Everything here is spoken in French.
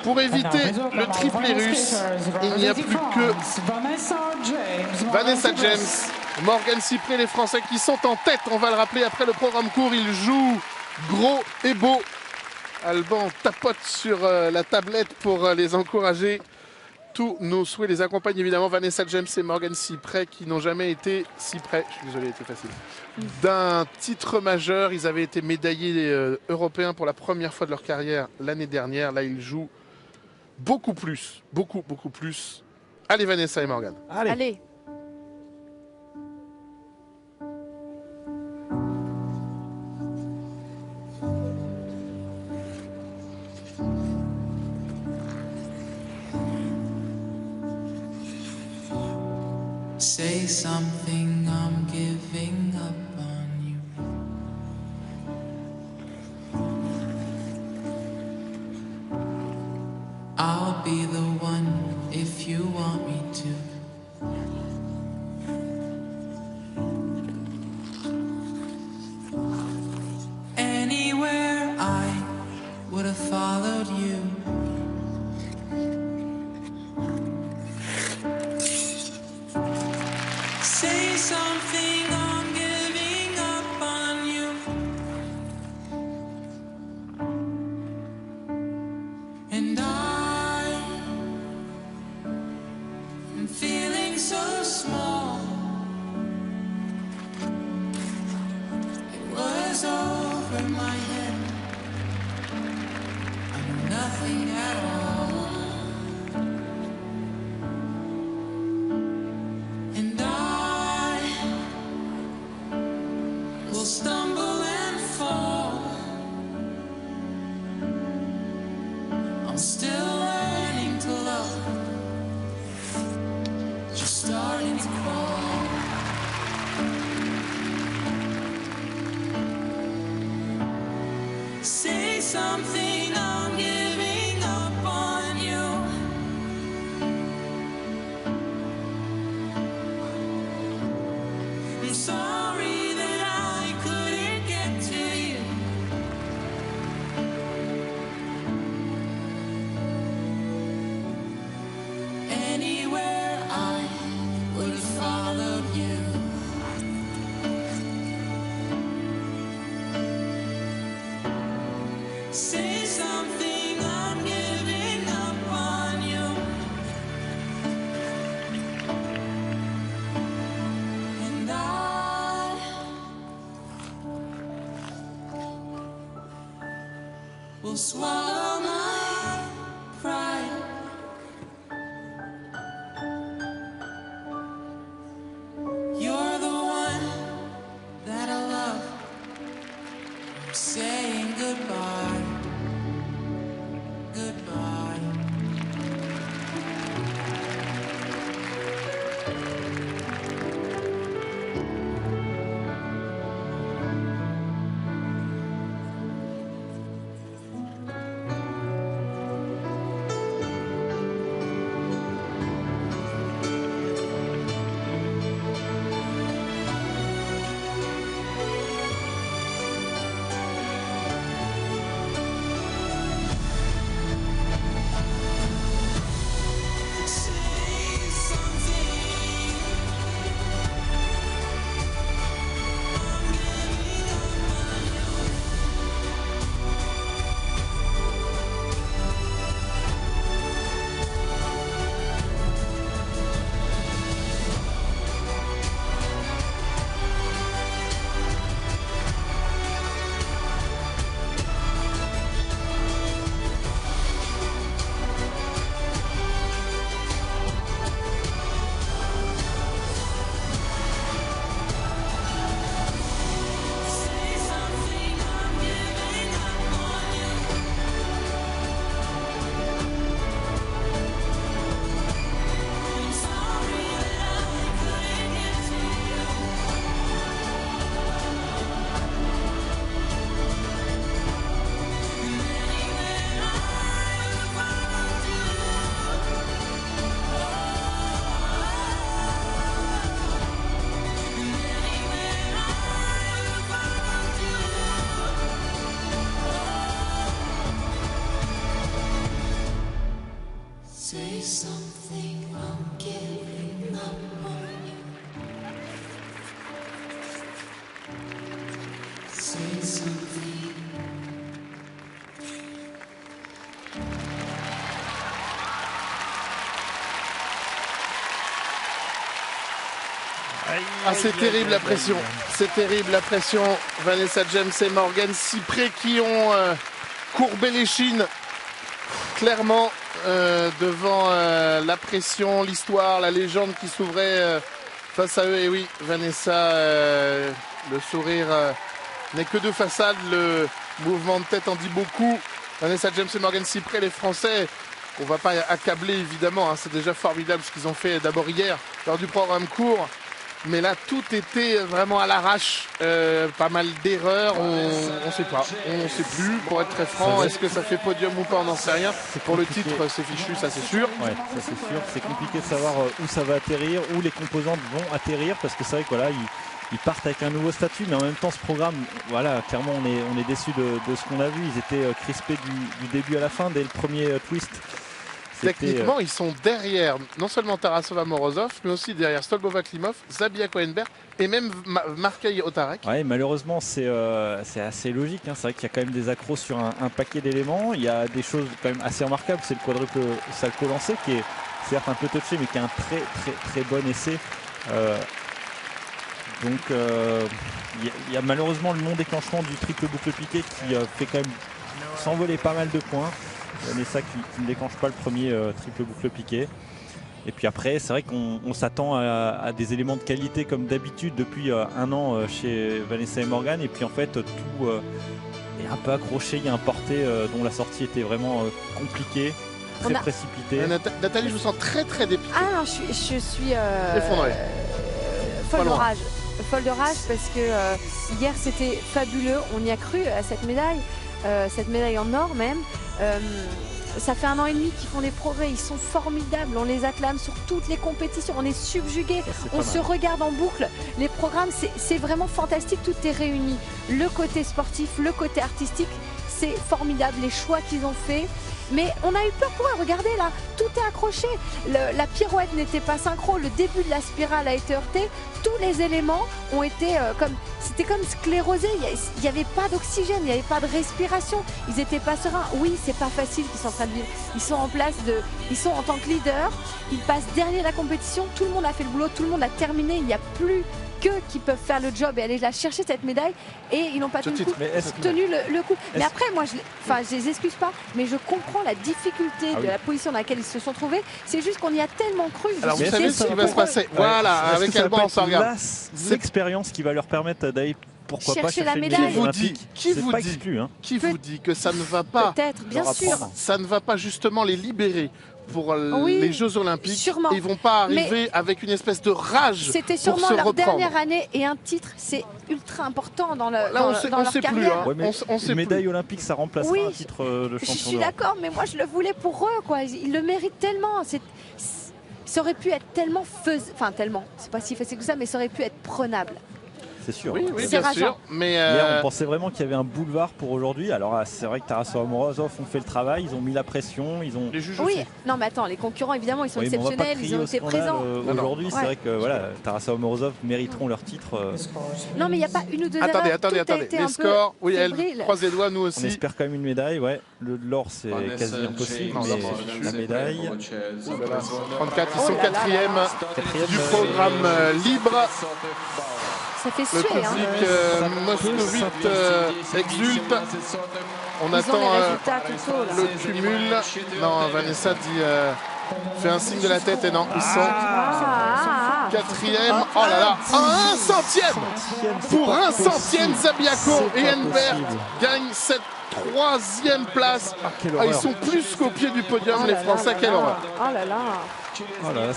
Pour éviter le triplé russe, il n'y a plus que Vanessa James, Morgan Cypré, les Français qui sont en tête. On va le rappeler après le programme court. Ils jouent gros et beau. Alban tapote sur la tablette pour les encourager. Tous nos souhaits les accompagnent évidemment. Vanessa James et Morgan Cypré qui n'ont jamais été si près, je suis désolé, c'était facile, d'un titre majeur. Ils avaient été médaillés européens pour la première fois de leur carrière l'année dernière. Là, ils jouent beaucoup plus, beaucoup plus. Allez Vanessa et Morgan. Allez. Say something, I'm giving up on you. I'll be the one if you want me to. Anywhere I would have followed you. Say something, I'm giving up on you. And I'm feeling so small. It was over my head. I knew nothing at all. We'll stumble and fall. I'm still learning to love, just starting to crawl. Say something, I'm giving up on you. I'm sorry that I couldn't get to you. Anywhere I would have followed you. Say something, I'm giving up on you. And I will swallow my pride. You're the one that I love. I'm saying goodbye. Goodbye. something, I'm giving up on you. Say something. Ah, c'est terrible la pression. C'est terrible la pression. Vanessa James et Morgan Cypré qui ont courbé les chines clairement devant la pression, l'histoire, la légende qui s'ouvrait face à eux. Et oui, Vanessa, le sourire n'est que de façade. Le mouvement de tête en dit beaucoup. Vanessa James et Morgan Cypré, les Français, on va pas accabler évidemment. Hein, c'est déjà formidable ce qu'ils ont fait d'abord hier lors du programme court. Mais là, tout était vraiment à l'arrache. Pas mal d'erreurs. On sait pas. On sait plus. Pour être très franc, est-ce que ça fait podium ou pas? On n'en sait rien. Pour le titre, c'est fichu, ça c'est sûr. Ouais, ça c'est sûr. C'est compliqué de savoir où ça va atterrir, où les composantes vont atterrir, parce que c'est vrai que voilà, ils partent avec un nouveau statut, mais en même temps, ce programme, voilà, clairement, on est déçu de ce qu'on a vu. Ils étaient crispés du début à la fin, dès le premier twist. Techniquement, ils sont derrière non seulement Tarasova Morozov, mais aussi derrière Stolbova Klimov, Zabia Cohenberg et même Markei Otarek. Ouais, malheureusement, c'est assez logique. Hein. C'est vrai qu'il y a quand même des accros sur un paquet d'éléments. Il y a des choses quand même assez remarquables. C'est le quadruple salto lancé qui est certes un peu touché, mais qui est un très très très bon essai. Donc il y a malheureusement le non-déclenchement du triple boucle piqué qui fait quand même s'envoler pas mal de points. Vanessa qui ne déclenche pas le premier triple boucle piqué. Et puis après, c'est vrai qu'on s'attend à des éléments de qualité comme d'habitude depuis un an chez Vanessa et Morgan. Et puis en fait, tout est un peu accroché. Il y a un porté dont la sortie était vraiment compliquée, très précipitée. Nathalie, je vous sens très très dépitée. Ah non, je suis Effondrée. folle Pas de loin. rage. Folle de rage parce que hier c'était fabuleux. On y a cru à cette médaille en or même. Ça fait 1 an et demi qu'ils font des progrès, ils sont formidables, on les acclame sur toutes les compétitions, on est subjugués, on se regarde en boucle. Les programmes, c'est vraiment fantastique, tout est réuni. Le côté sportif, le côté artistique, c'est formidable, les choix qu'ils ont faits. Mais on a eu peur pour eux, regardez là, tout est accroché. La pirouette n'était pas synchro, le début de la spirale a été heurté. Tous les éléments ont été c'était comme sclérosé, il n'y avait pas d'oxygène, il n'y avait pas de respiration. Ils n'étaient pas sereins. Oui, c'est pas facile qu'ils sont en train de vivre. Ils sont ils sont en tant que leaders, ils passent dernier la compétition, tout le monde a fait le boulot, tout le monde a terminé, il n'y a plus qu'eux qui peuvent faire le job et aller la chercher cette médaille et ils n'ont pas tenu le coup. Mais après, moi, je les excuse pas, mais je comprends la difficulté de la position dans laquelle ils se sont trouvés. C'est juste qu'on y a tellement cru. Alors vous savez ce qui va se passer. Voilà, avec Alban, on s'en regarde. C'est l'expérience qui va leur permettre d'aller, pourquoi pas, chercher la chercher une médaille. médaille olympique. Qui vous dit que ça ne va pas Peut-être, bien sûr. Ça ne va pas justement les libérer pour les Jeux Olympiques. Sûrement. Et ils vont pas arriver avec une espèce de rage. C'était pour sûrement se leur reprendre. dernière année et un titre, c'est ultra important dans Là, leur on sait plus. carrière. Hein. Ouais, mais On sait une médaille plus. olympique, ça remplacera Oui, un titre de Je champion suis d'Europe. d'accord, mais moi je le voulais pour eux, quoi. Ils le méritent tellement. Ça aurait pu être tellement enfin tellement, c'est pas si facile que ça, mais ça aurait pu être prenable. C'est sûr. Oui, C'est bien rageant. sûr. Mais Hier, on pensait vraiment qu'il y avait un boulevard pour aujourd'hui. Alors, c'est vrai que Tarasova Morozov ont fait le travail, ils ont mis la pression, ils ont. les juges Oui, aussi. non mais attends, les concurrents évidemment ils sont Oui, mais on va pas exceptionnels, ils crier ont au été scandale, présents. Aujourd'hui, Ouais. c'est vrai que voilà, Tarasova Morozov mériteront leur titre. Non mais il n'y a pas une ou deux Attendez, erreurs, tout a été Les un scores, peu oui, elle fébrile. croise les doigts, nous On aussi. espère quand même une médaille, ouais. L'or, c'est Vanessa quasi impossible, James, mais la médaille. 34, ils Oh sont là là quatrième Quatrième, du programme libre. Ça fait Le suer, hein. public moscovite exulte. On Ils ont attend les résultats tout haut, là. le cumul. Non, Vanessa dit fait un signe de la tête et non, ils sont quatrième. Oh là là, un centième pour un centième. Zabiako et Enberg gagnent cette troisième place. quelle Ah, ils horreur. sont plus qu'au pied du podium, Oh les là Français, là quelle là. horreur. Oh là là. Oh là là,